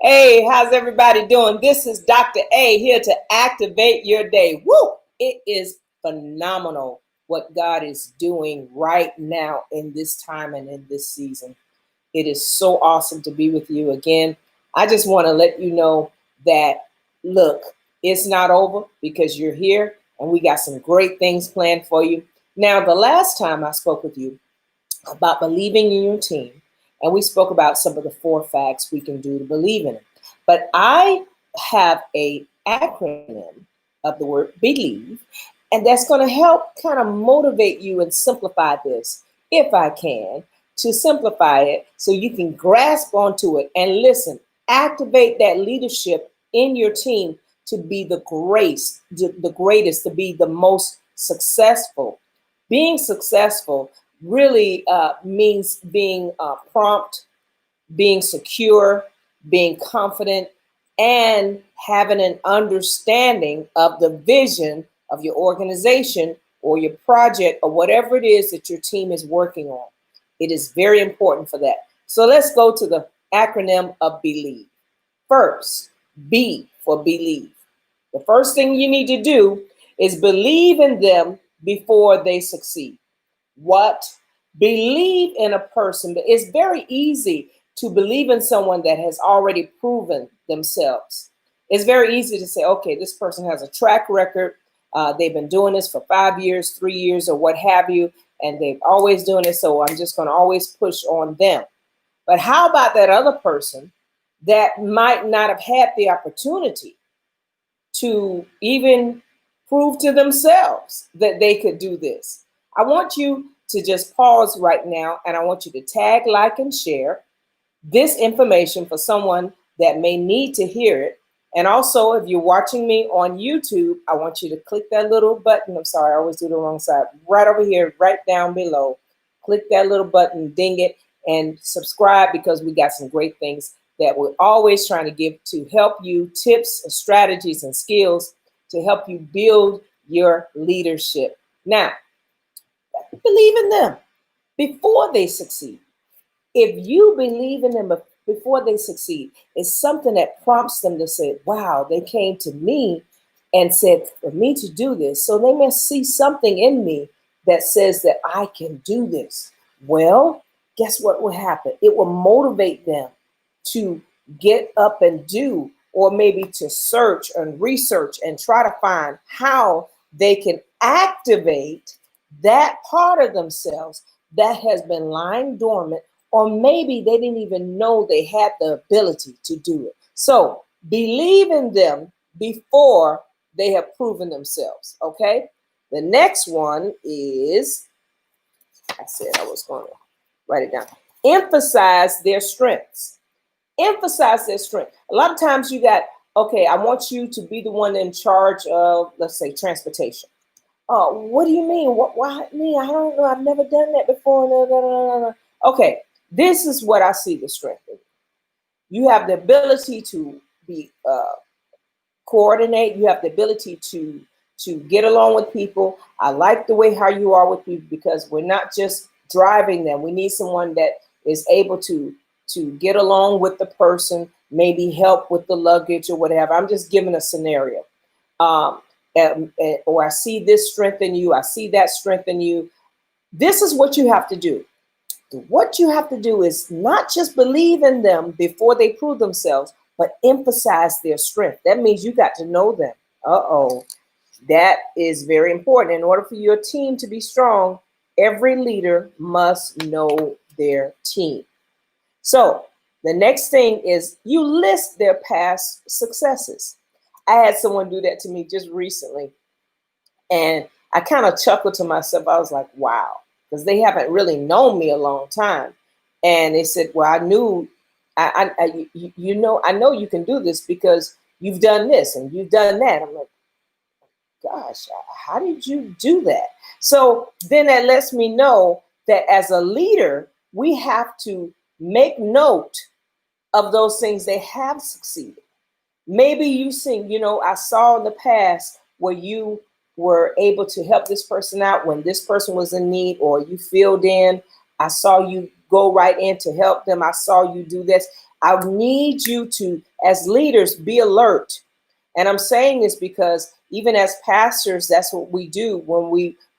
Hey, how's everybody doing? This is Dr. A here to activate your day. Woo! It is phenomenal what God is doing right now in this time and in this season. It is so awesome to be with you again. I just want to let you know that, look, it's not over because you're here and we got some great things planned for you. Now, the last time I spoke with you about believing in your team, and we spoke about some of the 4 facts we can do to believe in it. But I have a acronym of the word believe, and that's going to help kind of motivate you and simplify this, if I can, to simplify it so you can grasp onto it and listen, activate that leadership in your team to be the greatest, to be the most successful. Being successful really means being prompt, being secure, being confident, and having an understanding of the vision of your organization or your project or whatever it is that your team is working on. It is very important for that. So let's go to the acronym of BELIEVE. First, B for believe. The first thing you need to do is believe in them before they succeed. What? Believe in a person. It's very easy to believe in someone that has already proven themselves. It's very easy to say, okay, this person has a track record. They've been doing this for 5 years, 3 years, or what have you, and they've always doing it, so I'm just going to always push on them. But how about that other person that might not have had the opportunity to even prove to themselves that they could do this? I want you to just pause right now and I want you to tag, like, and share this information for someone that may need to hear it. And also, if you're watching me on YouTube, I want you to click that little button. I'm sorry, I always do the wrong side. Right over here, right down below. Click that little button, ding it, and subscribe because we got some great things that we're always trying to give to help you tips and strategies and skills to help you build your leadership. Now, believe in them before they succeed. If you believe in them before they succeed, it's something that prompts them to say, wow, they came to me and said for me to do this. So they must see something in me that says that I can do this. Well, guess what will happen? It will motivate them to get up and do, or maybe to search and research and try to find how they can activate that part of themselves that has been lying dormant, or maybe they didn't even know they had the ability to do it. So believe in them before they have proven themselves. Okay. The next one is, I said I was going to write it down. Emphasize their strengths. Emphasize their strength. A lot of times you got, okay, I want you to be the one in charge of, let's say, transportation. Oh, what do you mean? Why me? I don't know. I've never done that before. No, no, no, no, no. Okay, this is what I see the strength in. You have the ability to be coordinate. You have the ability to get along with people. I like the way how you are with people because we're not just driving them. We need someone that is able to get along with the person, maybe help with the luggage or whatever. I'm just giving a scenario. Or I see this strength in you. I see that strength in you. This is what you have to do. What you have to do is not just believe in them before they prove themselves, but emphasize their strength. That means you got to know them. That is very important. In order for your team to be strong, every leader must know their team. So the next thing is you list their past successes. I had someone do that to me just recently, and I kind of chuckled to myself. I was like, wow, because they haven't really known me a long time. And they said, well, I knew, I know you can do this because you've done this and you've done that. I'm like, gosh, how did you do that? So then that lets me know that as a leader, we have to make note of those things they have succeeded. Maybe you sing, I saw in the past where you were able to help this person out when this person was in need, or you filled in. I saw you go right in to help them. I saw you do this. I need you to, as leaders, be alert. And I'm saying this because even as pastors, that's what we do when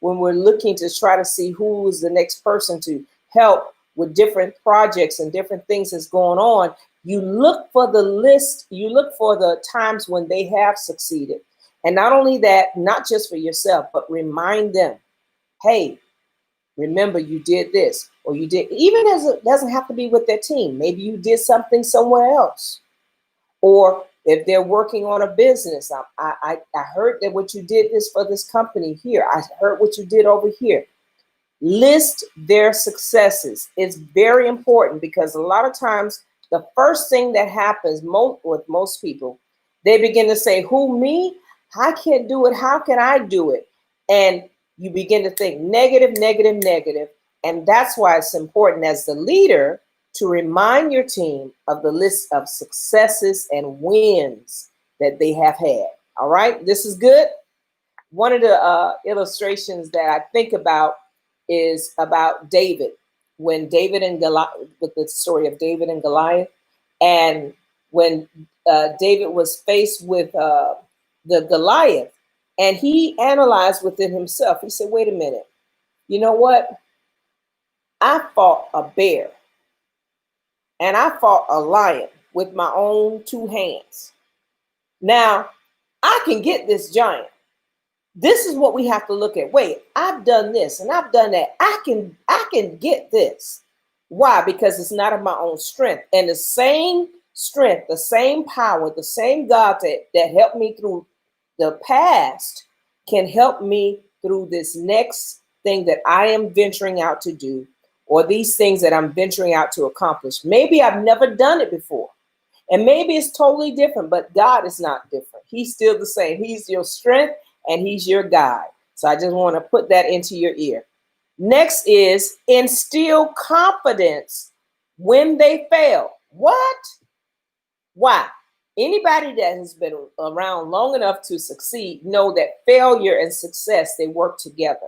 we're looking to try to see who is the next person to help with different projects and different things that's going on. You look for the list, you look for the times when they have succeeded. And not only that, not just for yourself, but remind them, hey, remember you did this, or you did, even as it doesn't have to be with their team. Maybe you did something somewhere else. Or if they're working on a business, I heard that what you did is for this company here. I heard what you did over here. List their successes. It's very important because a lot of times the first thing that happens with most people, they begin to say, who, me? I can't do it. How can I do it? And you begin to think negative, negative, negative. And that's why it's important as the leader to remind your team of the list of successes and wins that they have had. All right, this is good. One of the illustrations that I think about is about David, when David and Goliath, with the story of David and Goliath, and when David was faced with the Goliath, and he analyzed within himself. He said, wait a minute, you know what? I fought a bear and I fought a lion with my own two hands. Now, I can get this giant. This is what we have to look at. Wait, I've done this and I've done that. I can get this. Why? Because it's not of my own strength. And the same strength, the same power, the same God that helped me through the past can help me through this next thing that I am venturing out to do, or these things that I'm venturing out to accomplish. Maybe I've never done it before. And maybe it's totally different, but God is not different. He's still the same. He's your strength and he's your guide. So I just want to put that into your ear. Next is instill confidence when they fail. What? Why? Anybody that has been around long enough to succeed know that failure and success, they work together.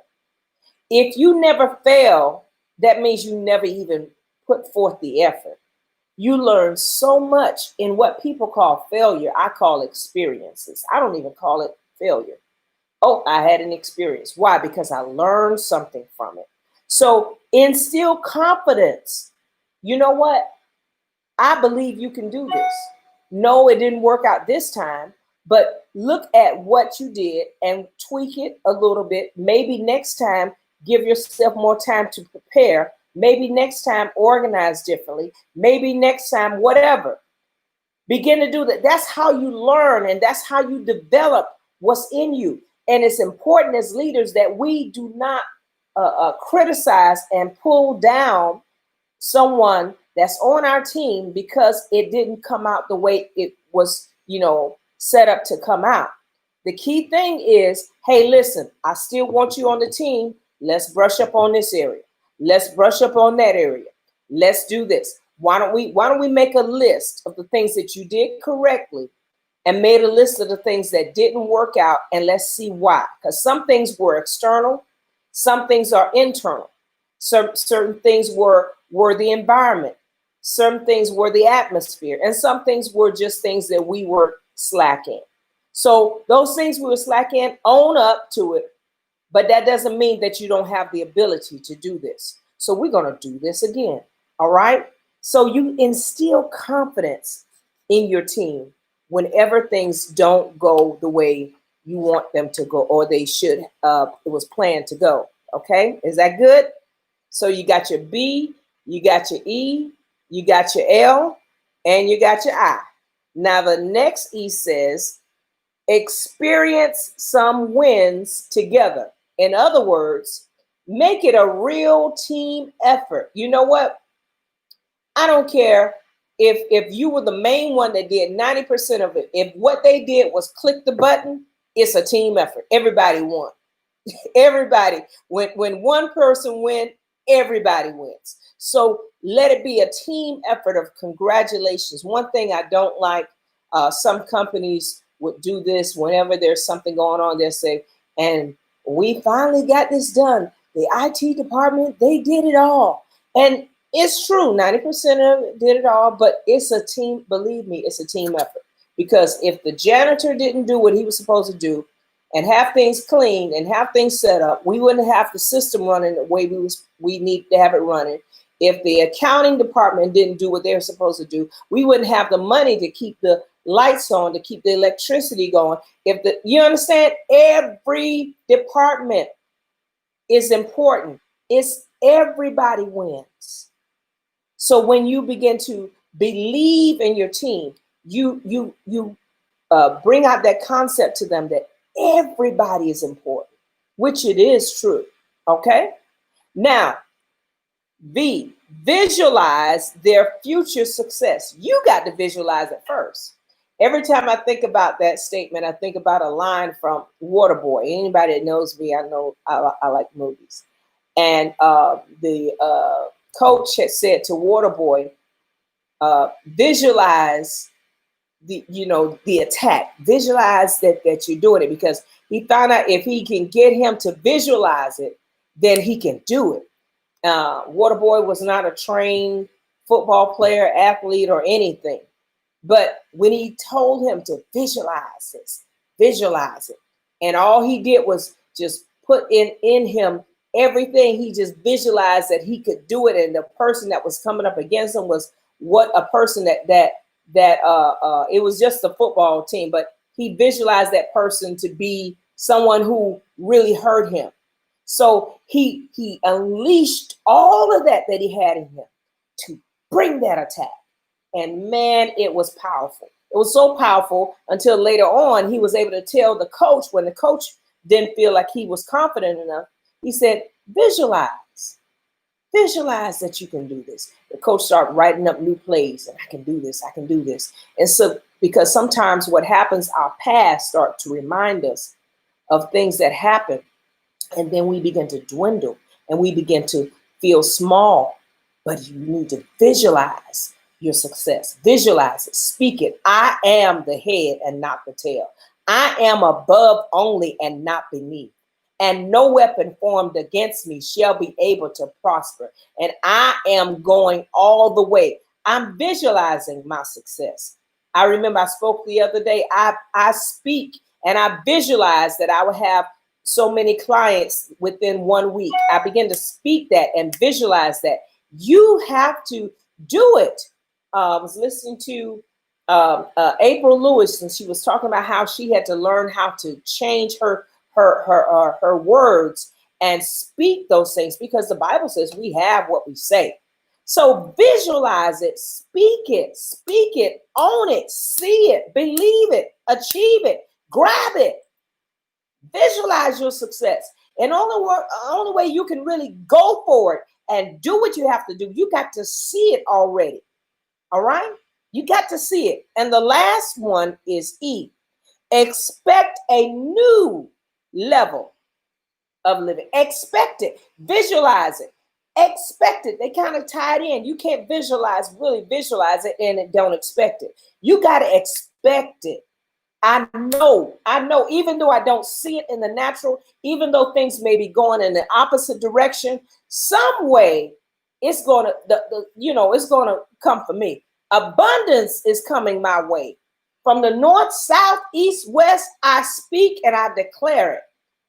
If you never fail, that means you never even put forth the effort. You learn so much in what people call failure. I call experiences. I don't even call it failure. Oh, I had an experience. Why? Because I learned something from it. So instill confidence. You know what? I believe you can do this. No, it didn't work out this time, but look at what you did and tweak it a little bit. Maybe next time, give yourself more time to prepare. Maybe next time, organize differently. Maybe next time, whatever. Begin to do that. That's how you learn and that's how you develop what's in you. And it's important as leaders that we do not criticize and pull down someone that's on our team because it didn't come out the way it was, set up to come out. The key thing is, hey, listen, I still want you on the team. Let's brush up on this area. Let's brush up on that area. Let's do this. Why don't we make a list of the things that you did correctly and made a list of the things that didn't work out, and let's see why. Because some things were external, some things are internal. Certain things were the environment, some things were the atmosphere, and some things were just things that we were slacking. So those things we were slacking, own up to it, but that doesn't mean that you don't have the ability to do this. So we're going to do this again. All right. So you instill confidence in your team whenever things don't go the way you want them to go, or they should, it was planned to go. Okay. Is that good? So you got your B, you got your E, you got your L, and you got your I. Now the next E says, experience some wins together. In other words, make it a real team effort. You know what? I don't care if you were the main one that did 90% of it. If what they did was click the button, it's a team effort. Everybody won. Everybody. When one person wins, everybody wins. So let it be a team effort of congratulations. One thing I don't like, some companies would do this whenever there's something going on. They'll say, and we finally got this done. The IT department, they did it all. And It's true, 90% of it did it all, but it's a team, believe me, it's a team effort. Because if the janitor didn't do what he was supposed to do and have things clean and have things set up, we wouldn't have the system running the way we need to have it running. If the accounting department didn't do what they were supposed to do, we wouldn't have the money to keep the lights on, to keep the electricity going. You understand, every department is important. It's everybody wins. So when you begin to believe in your team, you bring out that concept to them that everybody is important, which it is true. Okay. Now, visualize their future success. You got to visualize it first. Every time I think about that statement, I think about a line from Waterboy. Anybody that knows me, I know I like movies. And the coach had said to Waterboy, visualize the attack. Visualize that you're doing it, because he found out if he can get him to visualize it, then he can do it. Waterboy was not a trained football player, athlete, or anything. But when he told him to visualize it, and all he did was just put in him everything, he just visualized that he could do it. And the person that was coming up against him was a person that it was just a football team, but he visualized that person to be someone who really hurt him. So he unleashed all of that he had in him to bring that attack. And man, it was powerful. It was so powerful until later on, he was able to tell the coach, when the coach didn't feel like he was confident enough, he said, visualize that you can do this. The coach started writing up new plays, and I can do this. And so, because sometimes what happens, our past start to remind us of things that happened, and then we begin to dwindle and we begin to feel small. But you need to visualize your success. Visualize it. Speak it. I am the head and not the tail. I am above only and not beneath. And no weapon formed against me shall be able to prosper. And I am going all the way. I'm visualizing my success. I remember I spoke the other day. I speak and I visualize that I will have so many clients within 1 week. I begin to speak that and visualize that. You have to do it. I was listening to April Lewis, and she was talking about how she had to learn how to change her words and speak those things, because the Bible says we have what we say. So visualize it, speak it, own it, see it, believe it, achieve it, grab it. Visualize your success. And only way you can really go for it and do what you have to do, you got to see it already. All right? You got to see it. And the last one is E. Expect a new level of living. Expect it. Visualize it. Expect it. They kind of tied in. You can't really visualize it and don't expect it. You got to expect it. I know, even though I don't see it in the natural, even though things may be going in the opposite direction, some way it's going to, it's going to come for me. Abundance is coming my way. From the north, south, east, west, I speak and I declare it.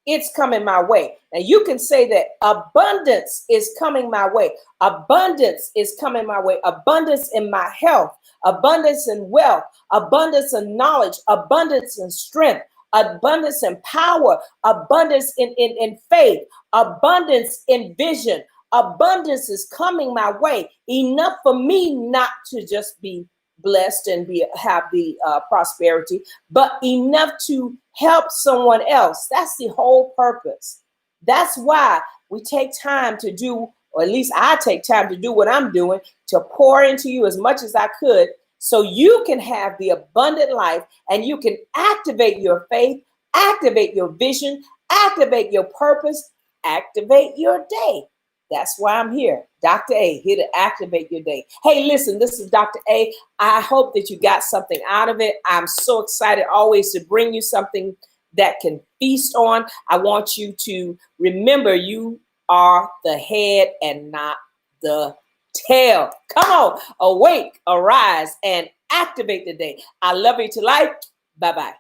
It's coming my way. And you can say that abundance is coming my way. Abundance is coming my way. Abundance in my health, abundance in wealth, abundance in knowledge, abundance in strength, abundance in power, abundance in faith, abundance in vision. Abundance is coming my way. Enough for me not to just be blessed and have the prosperity, but enough to help someone else. That's the whole purpose. That's why we take time to do, or at least I take time to do what I'm doing, to pour into you as much as I could, so you can have the abundant life and you can activate your faith, activate your vision, activate your purpose, activate your day. That's why I'm here. Dr. A, here to activate your day. Hey, listen, this is Dr. A. I hope that you got something out of it. I'm so excited always to bring you something that can feast on. I want you to remember you are the head and not the tell. Come on, awake, arise, and activate the day. I love you to life. Bye-bye.